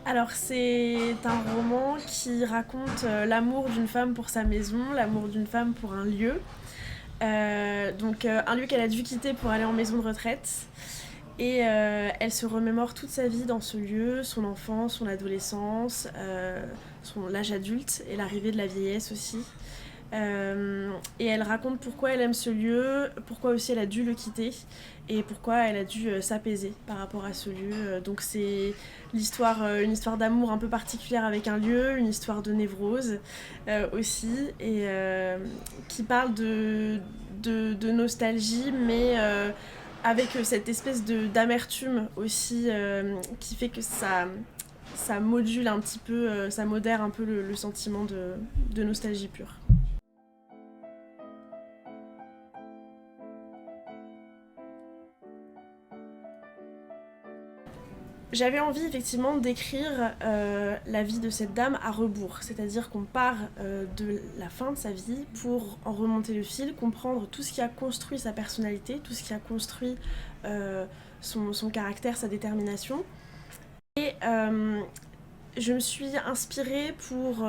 Alors c'est un roman qui raconte l'amour d'une femme pour sa maison, l'amour d'une femme pour un lieu. Un lieu qu'elle a dû quitter pour aller en maison de retraite. Et elle se remémore toute sa vie dans ce lieu, son enfance, son adolescence, l'âge adulte et l'arrivée de la vieillesse aussi. Et elle raconte pourquoi elle aime ce lieu, pourquoi aussi elle a dû le quitter et pourquoi elle a dû s'apaiser par rapport à ce lieu. Donc c'est une histoire d'amour un peu particulière avec un lieu, une histoire de névrose aussi, et qui parle de nostalgie, mais avec cette espèce d'amertume aussi qui fait que ça module un petit peu, ça modère un peu le sentiment de nostalgie pure. J'avais envie effectivement d'écrire la vie de cette dame à rebours, c'est-à-dire qu'on part de la fin de sa vie pour en remonter le fil, comprendre tout ce qui a construit sa personnalité, tout ce qui a construit son caractère, sa détermination. Et je me suis inspirée pour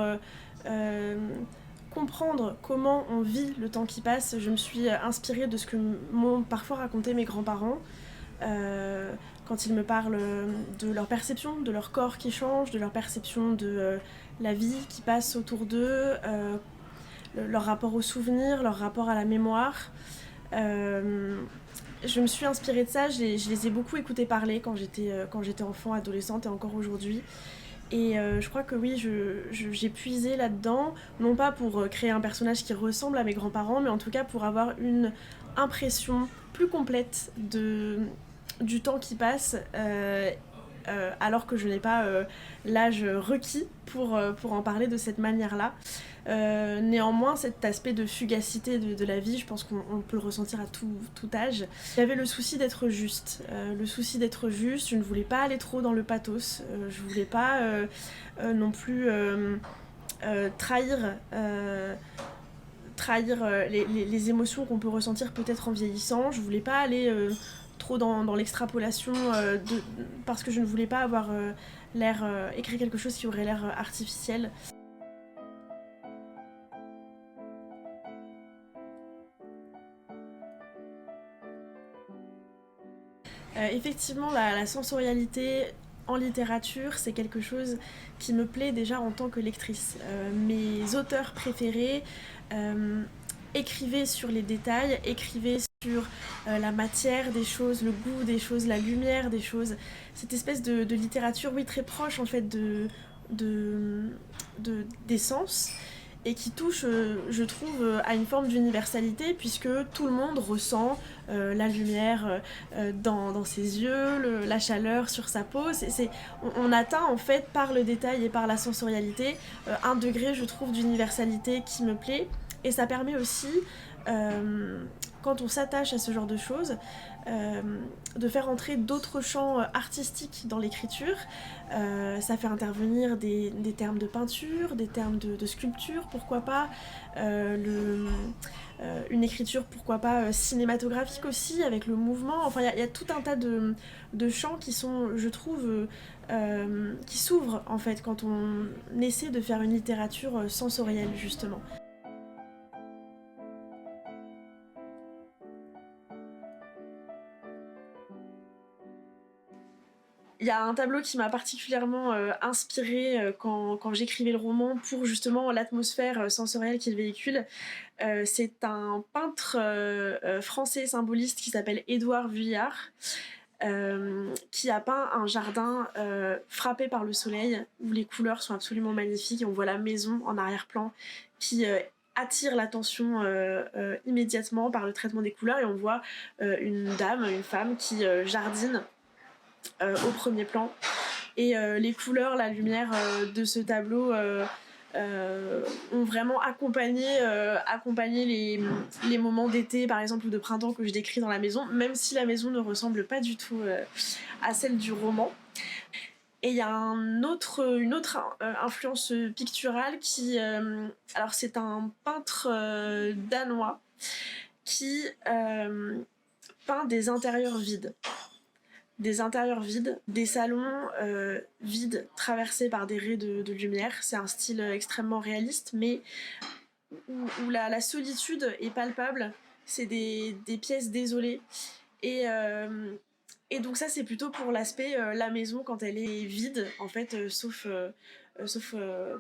comprendre comment on vit le temps qui passe. Je me suis inspirée de ce que m'ont parfois raconté mes grands-parents, euh, quand ils me parlent de leur perception, de leur corps qui change, de leur perception de la vie qui passe autour d'eux, leur rapport aux souvenirs, leur rapport à la mémoire. Euh, je me suis inspirée de ça, je les ai beaucoup écoutés parler quand j'étais enfant, adolescente et encore aujourd'hui. Et je crois que oui, j'ai puisé là-dedans, non pas pour créer un personnage qui ressemble à mes grands-parents, mais en tout cas pour avoir une impression plus complète du temps qui passe, alors que je n'ai pas l'âge requis pour en parler de cette manière-là. Néanmoins, cet aspect de fugacité de la vie, je pense qu'on peut le ressentir à tout âge. J'avais le souci d'être juste. Je ne voulais pas aller trop dans le pathos. Je voulais pas non plus trahir, les émotions qu'on peut ressentir peut-être en vieillissant. Je voulais pas aller trop dans l'extrapolation parce que je ne voulais pas avoir écrire quelque chose qui aurait l'air artificiel. Effectivement, la sensorialité en littérature, c'est quelque chose qui me plaît déjà en tant que lectrice. Mes auteurs préférés euh, écrivaient sur les détails, écrivaient sur la matière des choses, le goût des choses, la lumière des choses. Cette espèce de littérature, oui, très proche en fait de, des sens, et qui touche, je trouve, à une forme d'universalité, puisque tout le monde ressent la lumière dans ses yeux, la chaleur sur sa peau. On atteint en fait par le détail et par la sensorialité un degré, je trouve, d'universalité qui me plaît. Et ça permet aussi, quand on s'attache à ce genre de choses, euh, de faire entrer d'autres champs artistiques dans l'écriture. Ça fait intervenir des termes de peinture, des termes de sculpture, pourquoi pas, euh, le, une écriture, pourquoi pas, cinématographique aussi, avec le mouvement. Enfin, il y a tout un tas de champs qui sont, je trouve, qui s'ouvrent en fait quand on essaie de faire une littérature sensorielle, justement. Il y a un tableau qui m'a particulièrement inspirée quand j'écrivais le roman pour justement l'atmosphère sensorielle qu'il véhicule. C'est un peintre français symboliste qui s'appelle Édouard Vuillard, qui a peint un jardin frappé par le soleil, où les couleurs sont absolument magnifiques et on voit la maison en arrière-plan qui attire l'attention immédiatement par le traitement des couleurs, et on voit une dame, une femme qui jardine au premier plan. Et les couleurs, la lumière de ce tableau ont vraiment accompagné les moments d'été, par exemple, ou de printemps que je décris dans la maison, même si la maison ne ressemble pas du tout à celle du roman. Et il y a une autre influence picturale qui... alors c'est un peintre danois qui peint des intérieurs vides. des intérieurs vides, des salons vides traversés par des raies de lumière. C'est un style extrêmement réaliste, mais où la solitude est palpable. C'est des pièces désolées. Et, euh, et donc ça, c'est plutôt pour l'aspect la maison quand elle est vide, en fait, sauf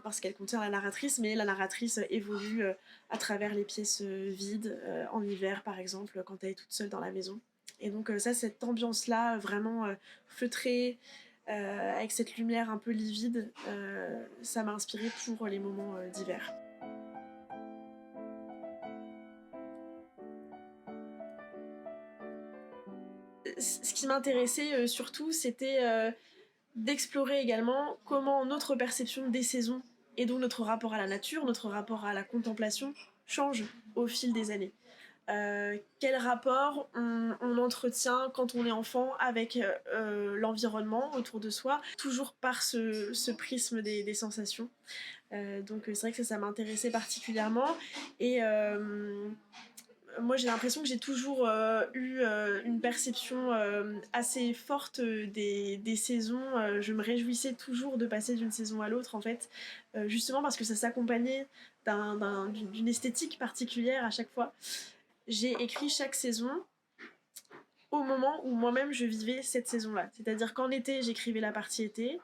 parce qu'elle contient la narratrice, mais la narratrice évolue à travers les pièces vides, en hiver par exemple, quand elle est toute seule dans la maison. Et donc ça, cette ambiance-là, vraiment feutrée, avec cette lumière un peu livide, ça m'a inspirée pour les moments d'hiver. Ce qui m'intéressait surtout, c'était d'explorer également comment notre perception des saisons et donc notre rapport à la nature, notre rapport à la contemplation change au fil des années. Quel rapport on entretient quand on est enfant avec l'environnement autour de soi, toujours par ce prisme des sensations. Donc c'est vrai que ça m'intéressait particulièrement. Et moi j'ai l'impression que j'ai toujours eu une perception assez forte des saisons. Je me réjouissais toujours de passer d'une saison à l'autre en fait, justement parce que ça s'accompagnait d'une esthétique particulière à chaque fois. J'ai écrit chaque saison au moment où moi-même je vivais cette saison-là. C'est-à-dire qu'en été j'écrivais la partie été,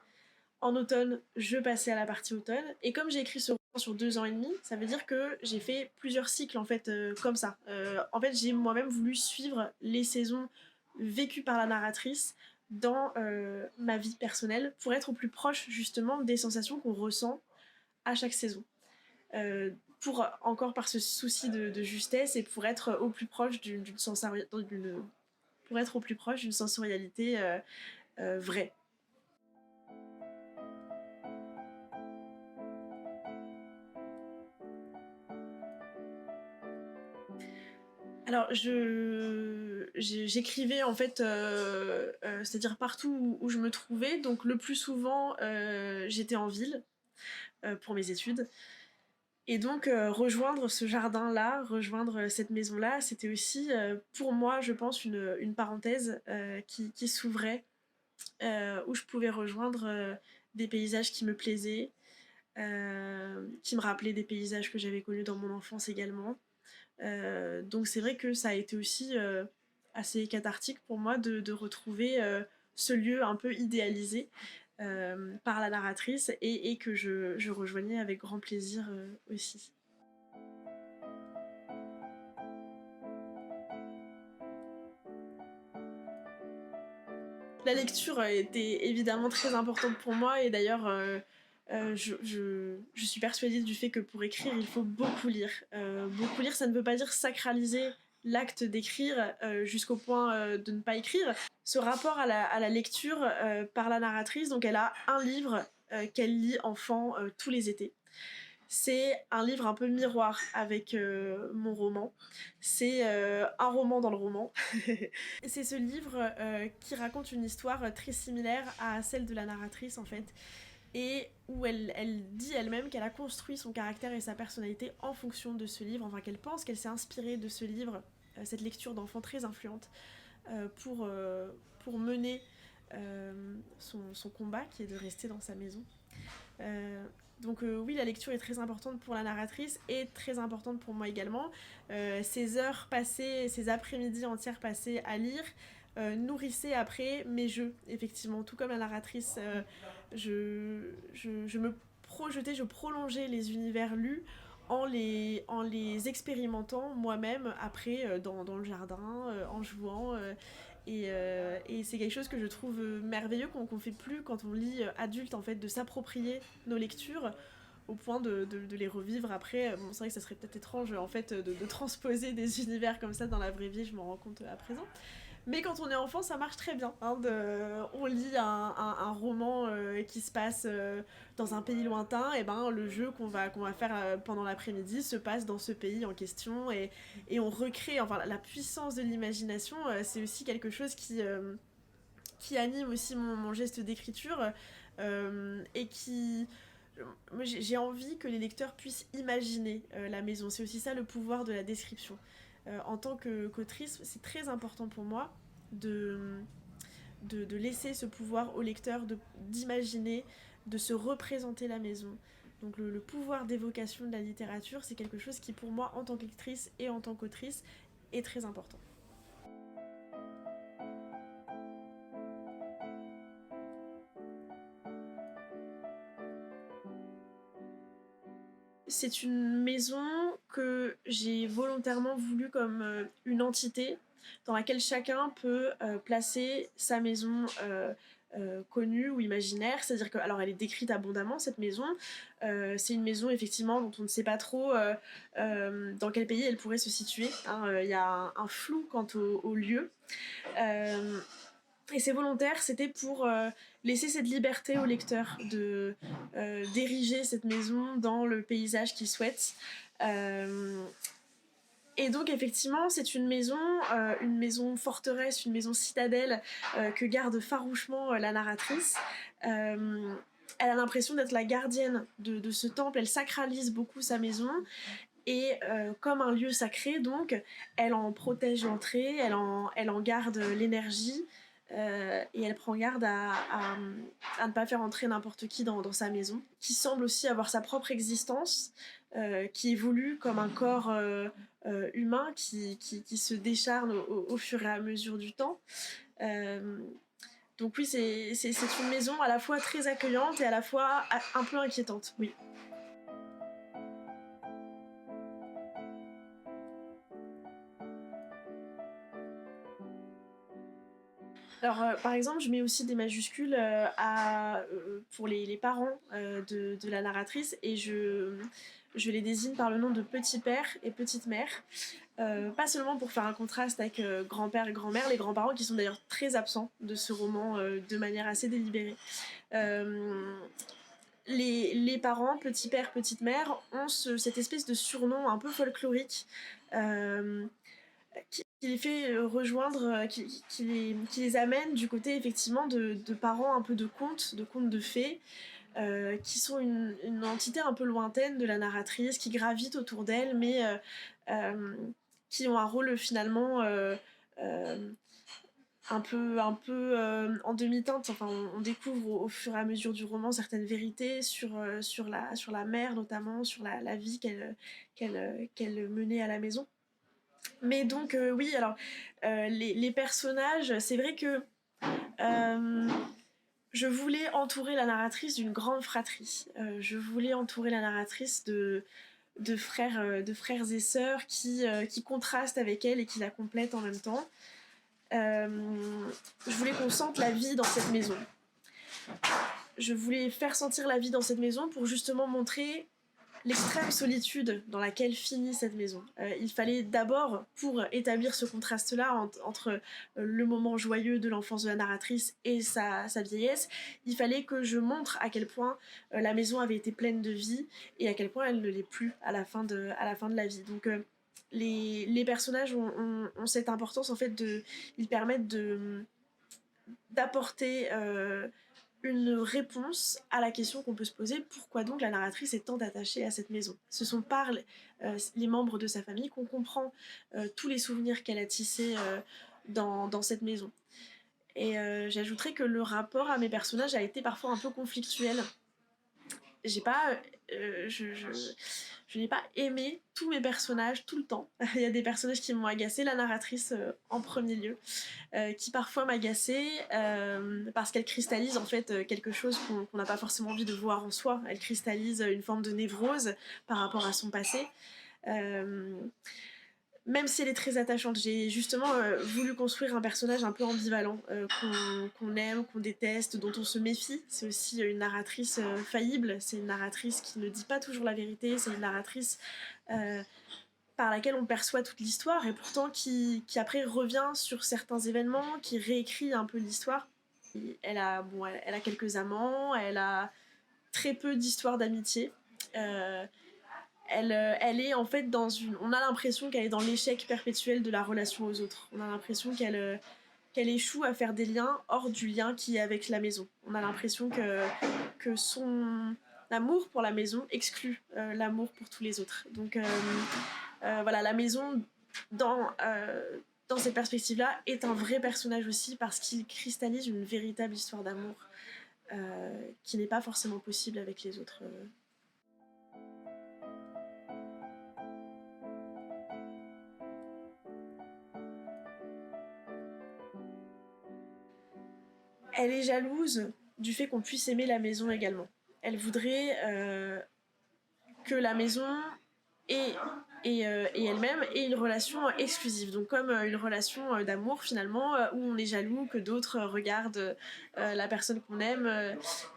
en automne, je passais à la partie automne. Et comme j'ai écrit ce roman sur 2 ans et demi, ça veut dire que j'ai fait plusieurs cycles en fait comme ça. En fait, j'ai moi-même voulu suivre les saisons vécues par la narratrice dans ma vie personnelle pour être au plus proche justement des sensations qu'on ressent à chaque saison. Pour encore par ce souci de justesse et pour être au plus proche pour être au plus proche d'une sensorialité vraie. Alors, j'écrivais en fait, c'est-à-dire partout où je me trouvais. Donc, le plus souvent, j'étais en ville pour mes études. Et donc, rejoindre ce jardin-là, rejoindre cette maison-là, c'était aussi pour moi, je pense, une parenthèse qui s'ouvrait, où je pouvais rejoindre des paysages qui me plaisaient, qui me rappelaient des paysages que j'avais connus dans mon enfance également. Donc c'est vrai que ça a été aussi assez cathartique pour moi de retrouver ce lieu un peu idéalisé par la narratrice et que je rejoignais avec grand plaisir aussi. La lecture était évidemment très importante pour moi et d'ailleurs je suis persuadée du fait que pour écrire il faut beaucoup lire. Beaucoup lire, ça ne veut pas dire sacraliser l'acte d'écrire jusqu'au point de ne pas écrire. Ce rapport à la lecture par la narratrice, donc elle a un livre qu'elle lit enfant tous les étés. C'est un livre un peu miroir avec mon roman. C'est un roman dans le roman. C'est ce livre qui raconte une histoire très similaire à celle de la narratrice en fait, et où elle dit elle-même qu'elle a construit son caractère et sa personnalité en fonction de ce livre, enfin qu'elle pense qu'elle s'est inspirée de ce livre, cette lecture d'enfant très influente, pour mener son combat qui est de rester dans sa maison. Donc oui, la lecture est très importante pour la narratrice et très importante pour moi également. Ces heures passées, ces après-midi entières passées à lire nourrissaient après mes jeux, effectivement. Tout comme la narratrice, je me projetais, je prolongeais les univers lus en les expérimentant moi-même après dans le jardin, en jouant. Et c'est quelque chose que je trouve merveilleux qu'on fait plus quand on lit adulte en fait, de s'approprier nos lectures au point de les revivre après. Bon, c'est vrai que ça serait peut-être étrange en fait de transposer des univers comme ça dans la vraie vie, je m'en rends compte à présent. Mais quand on est enfant, ça marche très bien. Hein, on lit un roman qui se passe dans un pays lointain, et ben le jeu qu'on va faire pendant l'après-midi se passe dans ce pays en question, et on recrée. Enfin, la puissance de l'imagination, c'est aussi quelque chose qui anime aussi mon geste d'écriture et qui moi, j'ai envie que les lecteurs puissent imaginer la maison. C'est aussi ça le pouvoir de la description. En tant qu'autrice, c'est très important pour moi de, de laisser ce pouvoir au lecteur d'imaginer, de se représenter la maison. Donc le pouvoir d'évocation de la littérature, c'est quelque chose qui pour moi, en tant que lectrice et en tant qu'autrice, est très important. C'est une maison que j'ai volontairement voulu comme une entité dans laquelle chacun peut placer sa maison connue ou imaginaire. C'est-à-dire que, alors elle est décrite abondamment cette maison. C'est une maison effectivement dont on ne sait pas trop dans quel pays elle pourrait se situer. Hein. Il y a un flou quant au lieu. Et c'est volontaire, c'était pour laisser cette liberté au lecteur d'ériger cette maison dans le paysage qu'il souhaite. Et donc effectivement, c'est une maison forteresse, une maison citadelle que garde farouchement la narratrice. Elle a l'impression d'être la gardienne de ce temple, elle sacralise beaucoup sa maison. Et comme un lieu sacré, donc, elle en protège l'entrée, elle en garde l'énergie. Et elle prend garde à ne pas faire entrer n'importe qui dans sa maison, qui semble aussi avoir sa propre existence, qui évolue comme un corps humain qui se décharne au fur et à mesure du temps. Donc oui, c'est une maison à la fois très accueillante et à la fois un peu inquiétante, oui. Alors, par exemple, je mets aussi des majuscules pour les parents de la narratrice et je les désigne par le nom de petit père et petite mère. Pas seulement pour faire un contraste avec grand-père et grand-mère, les grands-parents qui sont d'ailleurs très absents de ce roman de manière assez délibérée. Les parents, petit père, petite mère, ont cette espèce de surnom un peu folklorique qui les fait rejoindre, qui les amène du côté effectivement de parents un peu de contes de fées, qui sont une entité un peu lointaine de la narratrice, qui gravitent autour d'elle, mais qui ont un rôle finalement euh, un peu en demi-teinte. Enfin, on découvre au fur et à mesure du roman certaines vérités sur la mère notamment, sur la vie qu'elle menait à la maison. Mais donc oui, alors les personnages, c'est vrai que euh, je voulais entourer la narratrice d'une grande fratrie. Je voulais entourer la narratrice de frères et sœurs qui contrastent avec elle et qui la complètent en même temps. Je voulais qu'on sente la vie dans cette maison. Je voulais faire sentir la vie dans cette maison pour justement montrer l'extrême solitude dans laquelle finit cette maison. Il fallait d'abord, pour établir ce contraste-là entre le moment joyeux de l'enfance de la narratrice et sa vieillesse, il fallait que je montre à quel point la maison avait été pleine de vie et à quel point elle ne l'est plus à la fin de la vie. Donc les personnages ont cette importance en fait ils permettent d'apporter une réponse à la question qu'on peut se poser: pourquoi donc la narratrice est tant attachée à cette maison? Ce sont par les membres de sa famille qu'on comprend tous les souvenirs qu'elle a tissés dans cette maison. Et j'ajouterais que le rapport à mes personnages a été parfois un peu conflictuel. J'ai pas je n'ai pas aimé tous mes personnages tout le temps. Il y a des personnages qui m'ont agacé, la narratrice en premier lieu, qui parfois m'agaçait parce qu'elle cristallise en fait quelque chose qu'on n'a pas forcément envie de voir en soi. Elle cristallise une forme de névrose par rapport à son passé. Même si elle est très attachante, j'ai justement voulu construire un personnage un peu ambivalent, qu'on aime, qu'on déteste, dont on se méfie. C'est aussi une narratrice faillible, c'est une narratrice qui ne dit pas toujours la vérité, c'est une narratrice par laquelle on perçoit toute l'histoire et pourtant qui après revient sur certains événements, qui réécrit un peu l'histoire. Elle a quelques amants, elle a très peu d'histoires d'amitié. Elle est en fait on a l'impression qu'elle est dans l'échec perpétuel de la relation aux autres. On a l'impression qu'elle échoue à faire des liens hors du lien qui est avec la maison. On a l'impression que son amour pour la maison exclut l'amour pour tous les autres. Donc voilà, la maison dans dans cette perspective-là, est un vrai personnage aussi parce qu'il cristallise une véritable histoire d'amour qui n'est pas forcément possible avec les autres. Elle est jalouse du fait qu'on puisse aimer la maison également. Elle voudrait que la maison et, et elle-même aient une relation exclusive, donc comme une relation d'amour finalement, où on est jaloux que d'autres regardent la personne qu'on aime.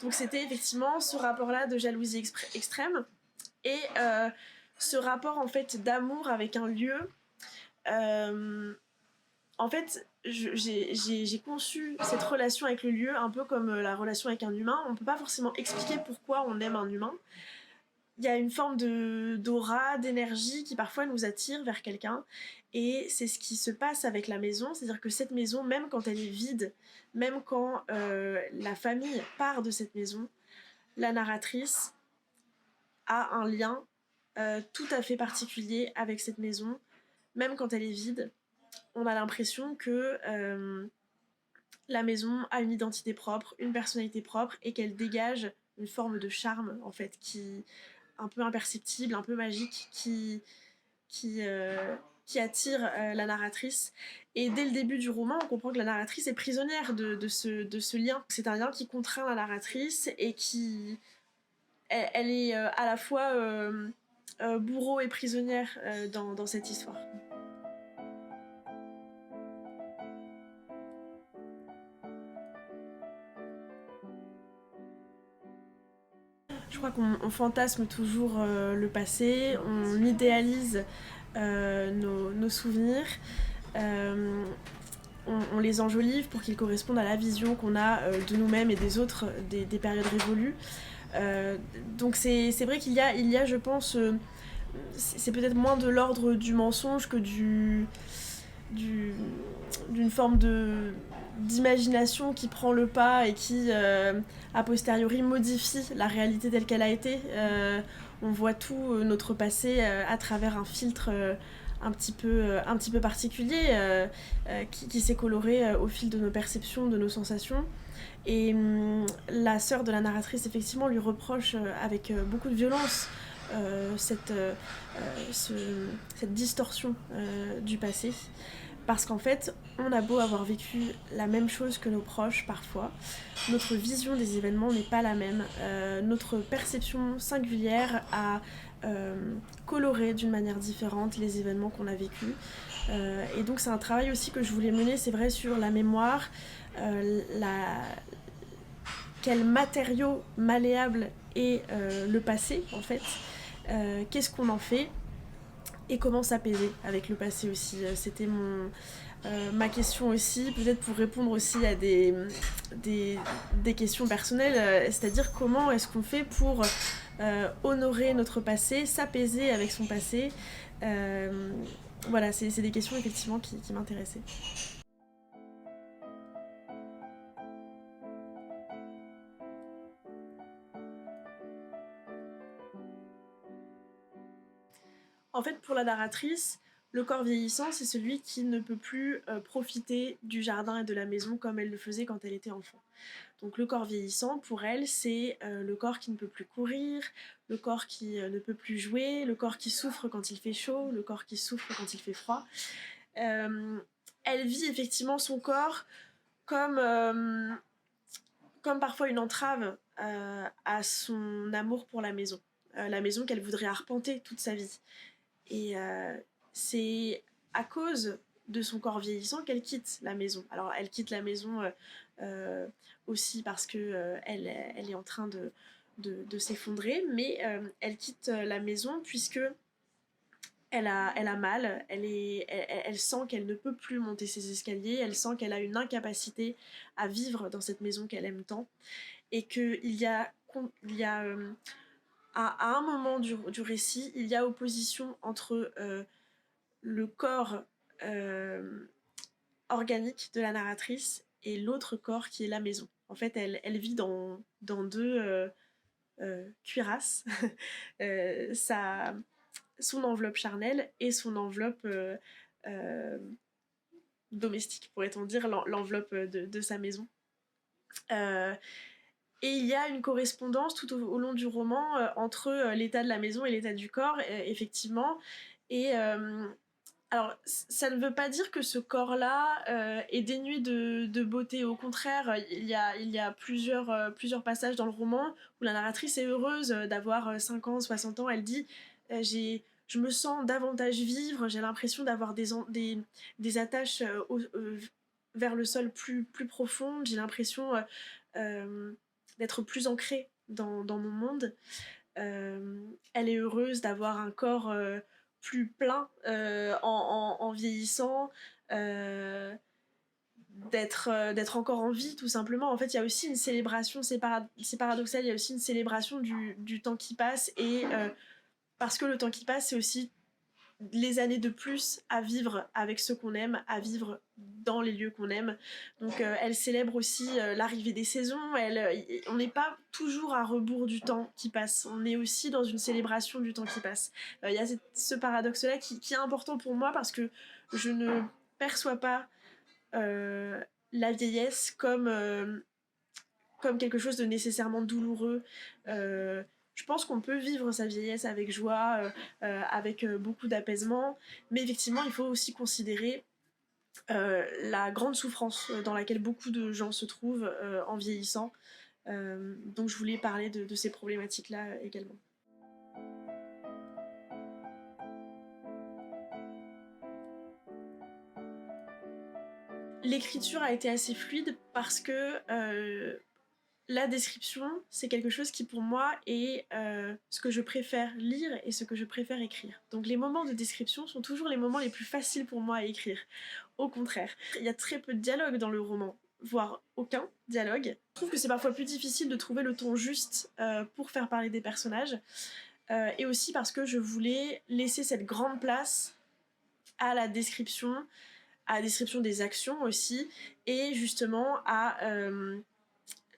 Donc c'était effectivement ce rapport-là de jalousie extrême et ce rapport en fait d'amour avec un lieu. En fait, j'ai conçu cette relation avec le lieu un peu comme la relation avec un humain. On peut pas forcément expliquer pourquoi on aime un humain. Il y a une forme d'aura, d'énergie qui parfois nous attire vers quelqu'un. Et c'est ce qui se passe avec la maison. C'est-à-dire que cette maison, même quand elle est vide, même quand la famille part de cette maison, la narratrice a un lien tout à fait particulier avec cette maison, même quand elle est vide. On a l'impression que la maison a une identité propre, une personnalité propre et qu'elle dégage une forme de charme en fait qui un peu imperceptible, un peu magique qui, euh, qui attire la narratrice. Et dès le début du roman, on comprend que la narratrice est prisonnière de ce lien. C'est un lien qui contraint la narratrice et qui elle est à la fois bourreau et prisonnière dans cette histoire. Je crois qu'on fantasme toujours le passé, on idéalise nos souvenirs, euh, on les enjolive pour qu'ils correspondent à la vision qu'on a de nous-mêmes et des autres, des périodes révolues. Donc c'est vrai il y a, je pense, c'est peut-être moins de l'ordre du mensonge que d'une forme d'imagination qui prend le pas et qui, a posteriori, modifie la réalité telle qu'elle a été. On voit tout notre passé à travers un filtre un petit peu particulier qui s'est coloré au fil de nos perceptions, de nos sensations. Et la sœur de la narratrice, effectivement, lui reproche avec beaucoup de violence cette distorsion du passé. Parce qu'en fait, on a beau avoir vécu la même chose que nos proches parfois, notre vision des événements n'est pas la même. Notre perception singulière a coloré d'une manière différente les événements qu'on a vécus. Et donc c'est un travail aussi que je voulais mener, c'est vrai, sur la mémoire, quel matériau malléable est le passé en fait, qu'est-ce qu'on en fait et comment s'apaiser avec le passé aussi. C'était ma question aussi, peut-être pour répondre aussi à des questions personnelles, c'est-à-dire comment est-ce qu'on fait pour honorer notre passé, s'apaiser avec son passé. Voilà, c'est des questions effectivement qui m'intéressaient. En fait, pour la narratrice, le corps vieillissant, c'est celui qui ne peut plus profiter du jardin et de la maison comme elle le faisait quand elle était enfant. Donc le corps vieillissant, pour elle, c'est le corps qui ne peut plus courir, le corps qui ne peut plus jouer, le corps qui souffre quand il fait chaud, le corps qui souffre quand il fait froid. Euh, Elle vit effectivement son corps comme, comme parfois une entrave à son amour pour la maison qu'elle voudrait arpenter toute sa vie. Et c'est à cause de son corps vieillissant qu'elle quitte la maison. Alors elle quitte la maison aussi parce que elle est en train de s'effondrer, mais elle quitte la maison puisque elle a mal, elle sent qu'elle ne peut plus monter ses escaliers, elle sent qu'elle a une incapacité à vivre dans cette maison qu'elle aime tant, et il y a à un moment du récit, il y a opposition entre le corps organique de la narratrice et l'autre corps qui est la maison. En fait, elle vit dans deux cuirasses. Son enveloppe charnelle et son enveloppe euh, domestique, pourrait-on dire, l'enveloppe de sa maison. Euh, et il y a une correspondance tout au long du roman entre l'état de la maison et l'état du corps, effectivement. Et alors, ça ne veut pas dire que ce corps-là est dénué de beauté. Au contraire, il y a plusieurs passages dans le roman où la narratrice est heureuse d'avoir 5 ans, 60 ans. Elle dit je me sens davantage vivre, j'ai l'impression d'avoir des attaches vers le sol plus profondes, j'ai l'impression euh, d'être plus ancrée dans mon monde. Elle est heureuse d'avoir un corps plus plein en vieillissant, euh, d'être encore en vie tout simplement. En fait, il y a aussi une célébration, c'est paradoxal, il y a aussi une célébration du temps qui passe et parce que le temps qui passe, c'est aussi les années de plus à vivre avec ceux qu'on aime, à vivre dans les lieux qu'on aime. Donc elle célèbre aussi l'arrivée des saisons. On n'est pas toujours à rebours du temps qui passe. On est aussi dans une célébration du temps qui passe. Il y a ce paradoxe-là qui est important pour moi parce que je ne perçois pas la vieillesse comme quelque chose de nécessairement douloureux. Je pense qu'on peut vivre sa vieillesse avec joie, avec beaucoup d'apaisement, mais effectivement, il faut aussi considérer la grande souffrance dans laquelle beaucoup de gens se trouvent en vieillissant. Donc je voulais parler de ces problématiques-là également. L'écriture a été assez fluide parce que la description, c'est quelque chose qui pour moi est ce que je préfère lire et ce que je préfère écrire. Donc les moments de description sont toujours les moments les plus faciles pour moi à écrire. Au contraire, il y a très peu de dialogue dans le roman, voire aucun dialogue. Je trouve que c'est parfois plus difficile de trouver le ton juste pour faire parler des personnages. Et aussi parce que je voulais laisser cette grande place à la description des actions aussi, et justement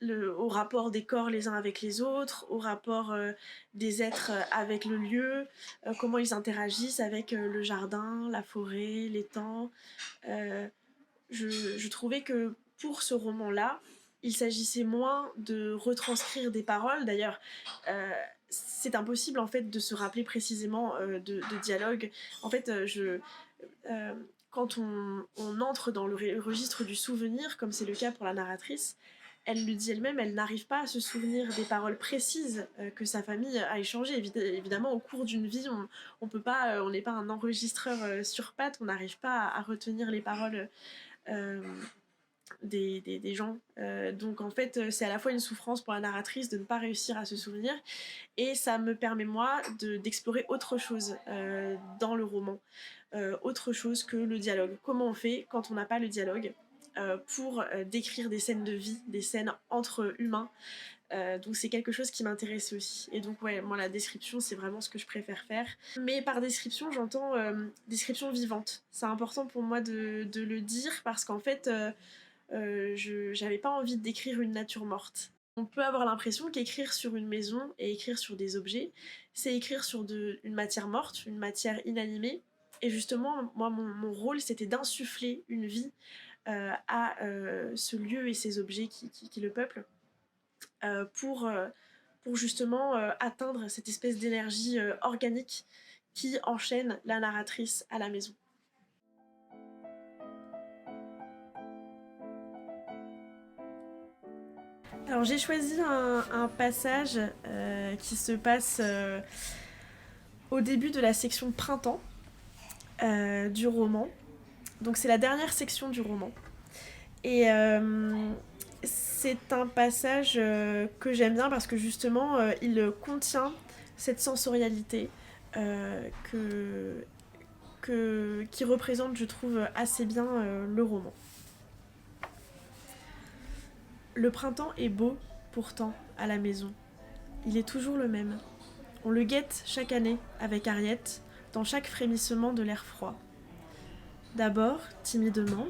au rapport des corps les uns avec les autres, au rapport des êtres avec le lieu, comment ils interagissent avec le jardin, la forêt, l'étang. Je trouvais que pour ce roman-là, il s'agissait moins de retranscrire des paroles. D'ailleurs, c'est impossible en fait de se rappeler précisément de dialogue. En fait, quand on entre dans le registre du souvenir, comme c'est le cas pour la narratrice, elle le dit elle-même, elle n'arrive pas à se souvenir des paroles précises que sa famille a échangées. Évidemment, au cours d'une vie, on peut pas, on n'est pas un enregistreur sur pattes, on n'arrive pas à retenir les paroles euh, des gens. Donc en fait, c'est à la fois une souffrance pour la narratrice de ne pas réussir à se souvenir, et ça me permet moi d'explorer autre chose dans le roman, autre chose que le dialogue. Comment on fait quand on n'a pas le dialogue pour décrire des scènes de vie, des scènes entre humains. Donc c'est quelque chose qui m'intéresse aussi. Et donc ouais, moi la description c'est vraiment ce que je préfère faire. Mais par description j'entends description vivante. C'est important pour moi de le dire parce qu'en fait j'avais pas envie de décrire une nature morte. On peut avoir l'impression qu'écrire sur une maison et écrire sur des objets, c'est écrire sur une matière morte, une matière inanimée. Et justement, moi, mon rôle, c'était d'insuffler une vie à ce lieu et ces objets qui le peuplent pour justement atteindre cette espèce d'énergie organique qui enchaîne la narratrice à la maison. Alors j'ai choisi un passage qui se passe au début de la section printemps du roman. Donc c'est la dernière section du roman. Et c'est un passage que j'aime bien parce que justement il contient cette sensorialité qui représente, je trouve, assez bien le roman. Le printemps est beau, pourtant, à la maison. Il est toujours le même. On le guette chaque année avec Harriet, dans chaque frémissement de l'air froid. D'abord, timidement,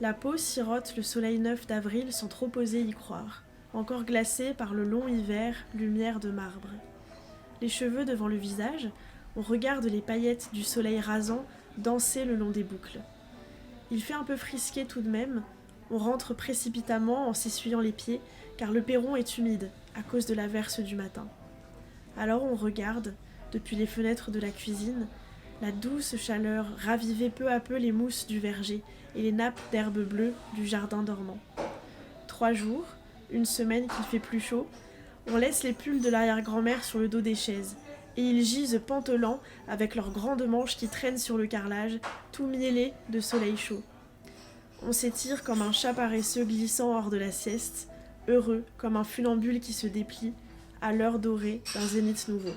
la peau sirote le soleil neuf d'avril sans trop oser y croire, encore glacée par le long hiver, lumière de marbre. Les cheveux devant le visage, on regarde les paillettes du soleil rasant danser le long des boucles. Il fait un peu frisqué tout de même. On rentre précipitamment en s'essuyant les pieds, car le perron est humide à cause de l'averse du matin. Alors on regarde, depuis les fenêtres de la cuisine, la douce chaleur raviver peu à peu les mousses du verger et les nappes d'herbe bleue du jardin dormant. 3 jours, une semaine qu'il fait plus chaud, on laisse les pulls de l'arrière-grand-mère sur le dos des chaises, et ils gisent pantelants avec leurs grandes manches qui traînent sur le carrelage, tout miellés de soleil chaud. On s'étire comme un chat paresseux glissant hors de la sieste, heureux comme un funambule qui se déplie à l'heure dorée d'un zénith nouveau.